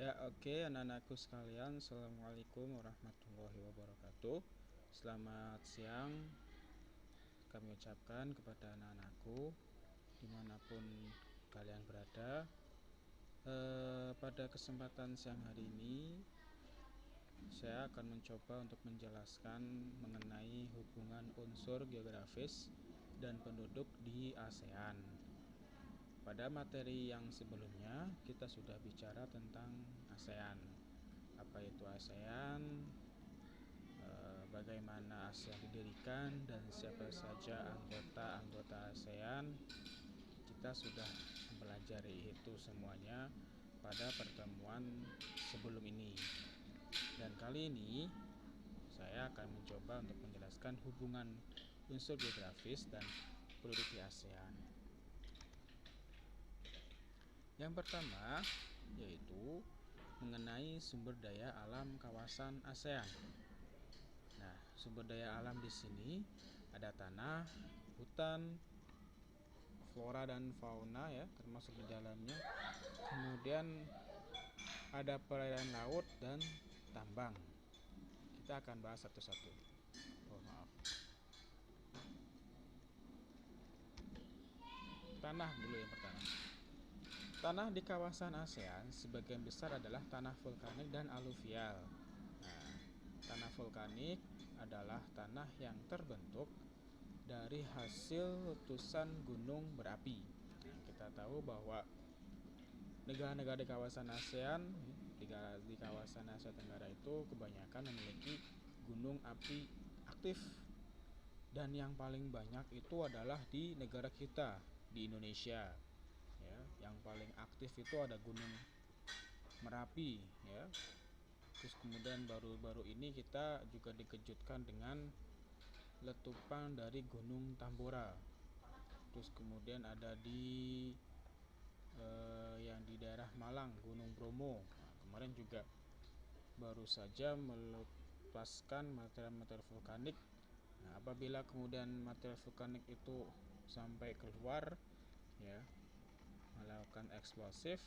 Ya, oke, anak-anakku sekalian, Assalamualaikum warahmatullahi wabarakatuh. Selamat siang kami ucapkan kepada anak-anakku dimanapun kalian berada. Pada kesempatan siang hari ini saya akan mencoba untuk menjelaskan mengenai hubungan unsur geografis dan penduduk di ASEAN. Pada materi yang sebelumnya kita sudah bicara tentang ASEAN. Apa itu ASEAN, bagaimana ASEAN didirikan, dan siapa saja anggota-anggota ASEAN. Kita sudah mempelajari itu semuanya pada pertemuan sebelum ini. Dan kali ini saya akan mencoba untuk menjelaskan hubungan unsur geografis dan penduduk di ASEAN. Yang pertama yaitu mengenai sumber daya alam kawasan ASEAN. Nah, sumber daya alam di sini ada tanah, hutan, flora dan fauna ya, termasuk di dalamnya. Kemudian ada perairan laut dan tambang. Kita akan bahas satu-satu. Maaf. Tanah dulu yang pertama. Tanah di kawasan ASEAN sebagian besar adalah tanah vulkanik dan aluvial. Nah, tanah vulkanik adalah tanah yang terbentuk dari hasil letusan gunung berapi. Nah, kita tahu bahwa negara-negara di kawasan ASEAN, di kawasan Asia Tenggara itu kebanyakan memiliki gunung api aktif, dan yang paling banyak itu adalah di negara kita, di Indonesia. Ya, yang paling aktif itu ada Gunung Merapi, ya. Terus kemudian baru-baru ini kita juga dikejutkan dengan letupan dari Gunung Tambora. Terus kemudian ada yang di daerah Malang, Gunung Bromo. Nah, kemarin juga baru saja melepaskan material-material vulkanik. Nah, apabila kemudian material vulkanik itu sampai keluar, ya, melakukan eksplosif,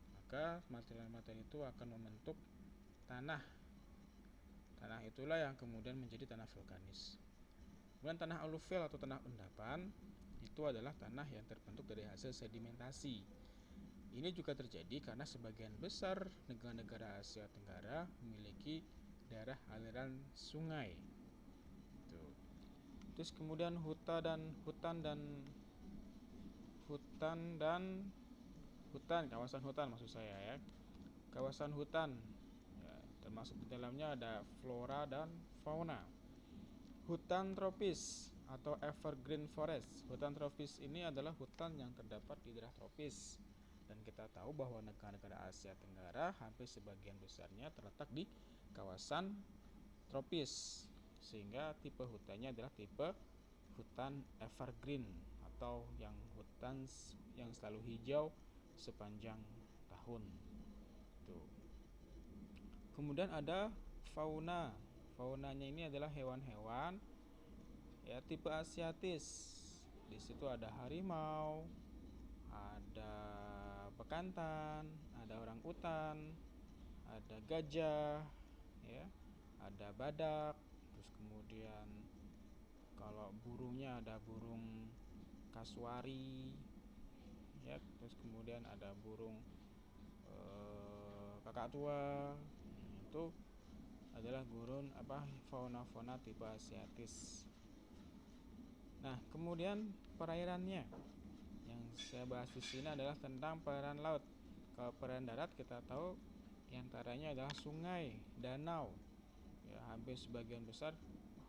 maka material-material itu akan membentuk tanah. Tanah itulah yang kemudian menjadi tanah vulkanis. Kemudian tanah aluvial atau tanah endapan itu adalah tanah yang terbentuk dari hasil sedimentasi. Ini juga terjadi karena sebagian besar negara-negara Asia Tenggara memiliki daerah aliran sungai. Terus kemudian kawasan hutan maksud saya ya. Kawasan hutan ya, termasuk di dalamnya ada flora dan fauna. Hutan tropis atau evergreen forest. Hutan tropis ini adalah hutan yang terdapat di daerah tropis. Dan kita tahu bahwa negara-negara Asia Tenggara hampir sebagian besarnya terletak di kawasan tropis. Sehingga tipe hutannya adalah tipe hutan evergreen atau yang hutan yang selalu hijau sepanjang tahun. Tuh. Kemudian ada fauna. Faunanya ini adalah hewan-hewan ya tipe asiatis. Di situ ada harimau, ada bekantan, ada orangutan, ada gajah, ya, ada badak. Terus kemudian kalau burungnya ada burung kasuari, ya. Terus kemudian ada burung kakak tua. Itu adalah fauna-fauna tipe asiatis. Nah, kemudian perairannya yang saya bahas di sini adalah tentang perairan laut. Kalau perairan darat kita tahu antaranya adalah sungai, danau, ya, hampir sebagian besar.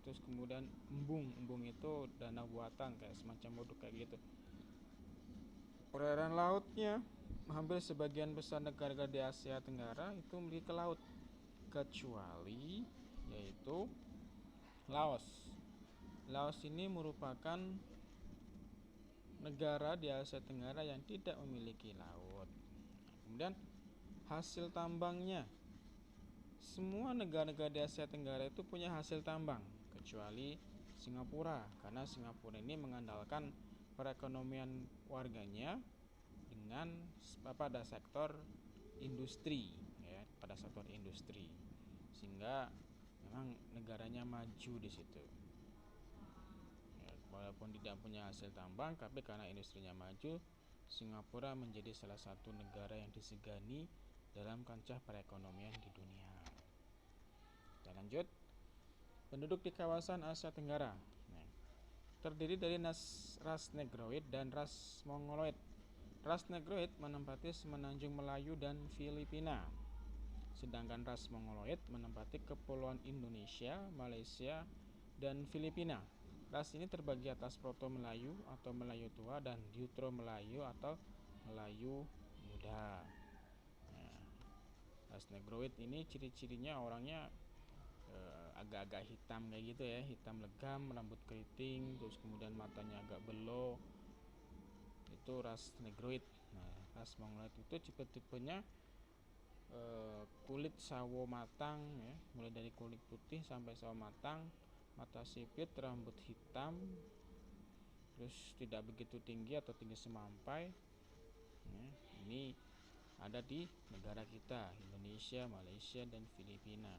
Terus kemudian embung itu danau buatan kayak semacam waduk kayak gitu. Perairan lautnya hampir sebagian besar negara-negara di Asia Tenggara itu memiliki laut, kecuali yaitu Laos. Laos ini merupakan negara di Asia Tenggara yang tidak memiliki laut. Kemudian hasil tambangnya, semua negara-negara di Asia Tenggara itu punya hasil tambang kecuali Singapura, karena Singapura ini mengandalkan perekonomian warganya dengan pada sektor industri pada sektor industri, sehingga memang negaranya maju di situ. Ya, walaupun tidak punya hasil tambang, tapi karena industrinya maju, Singapura menjadi salah satu negara yang disegani dalam kancah perekonomian di dunia. Kita lanjut. Penduduk di kawasan Asia Tenggara terdiri dari ras Negroid dan ras Mongoloid. Ras Negroid menempati semenanjung Melayu dan Filipina, sedangkan ras Mongoloid menempati kepulauan Indonesia, Malaysia, dan Filipina. Ras ini terbagi atas Proto-Melayu atau Melayu tua dan Deutero-Melayu atau Melayu muda. Nah, ras Negroid ini ciri-cirinya orangnya agak-agak hitam kayak gitu ya, hitam legam, rambut keriting, terus kemudian matanya agak belok. Itu ras Negroid. Nah, ras Mongoloid itu tipe-tipenya kulit sawo matang ya, mulai dari kulit putih sampai sawo matang, mata sipit, rambut hitam, terus tidak begitu tinggi atau tinggi semampai. Ya, ini ada di negara kita, Indonesia, Malaysia, dan Filipina.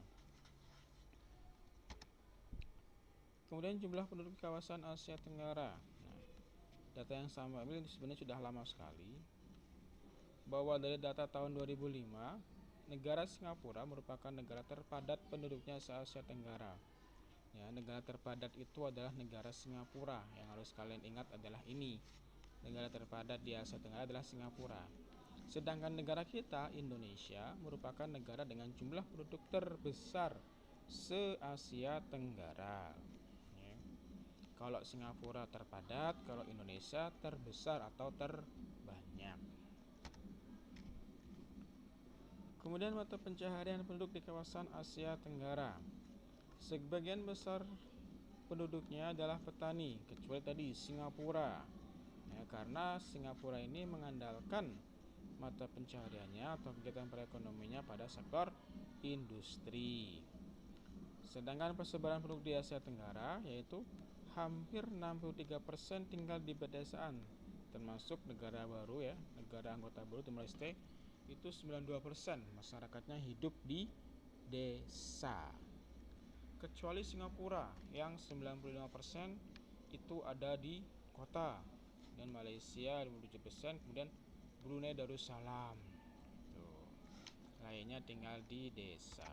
Kemudian jumlah penduduk kawasan Asia Tenggara. Nah, data yang sama ini sebenarnya sudah lama sekali, bahwa dari data tahun 2005, negara Singapura merupakan negara terpadat penduduknya se-Asia Tenggara. Ya, negara terpadat itu adalah negara Singapura. Yang harus kalian ingat adalah ini. Negara terpadat di Asia Tenggara adalah Singapura. Sedangkan negara kita, Indonesia, merupakan negara dengan jumlah penduduk terbesar se-Asia Tenggara. Ya. Kalau Singapura terpadat, kalau Indonesia terbesar atau terbanyak. Kemudian mata pencaharian penduduk di kawasan Asia Tenggara. Sebagian besar penduduknya adalah petani, kecuali tadi Singapura. Ya, karena Singapura ini mengandalkan mata pencahariannya atau kegiatan perekonomiannya pada sektor industri. Sedangkan persebaran penduduk di Asia Tenggara yaitu hampir 63% tinggal di pedesaan, termasuk negara baru ya, negara anggota baru Timor Leste itu 92% masyarakatnya hidup di desa. Kecuali Singapura yang 95% itu ada di kota, dan Malaysia 57%, kemudian Brunei Darussalam. Tuh. Lainnya tinggal di desa.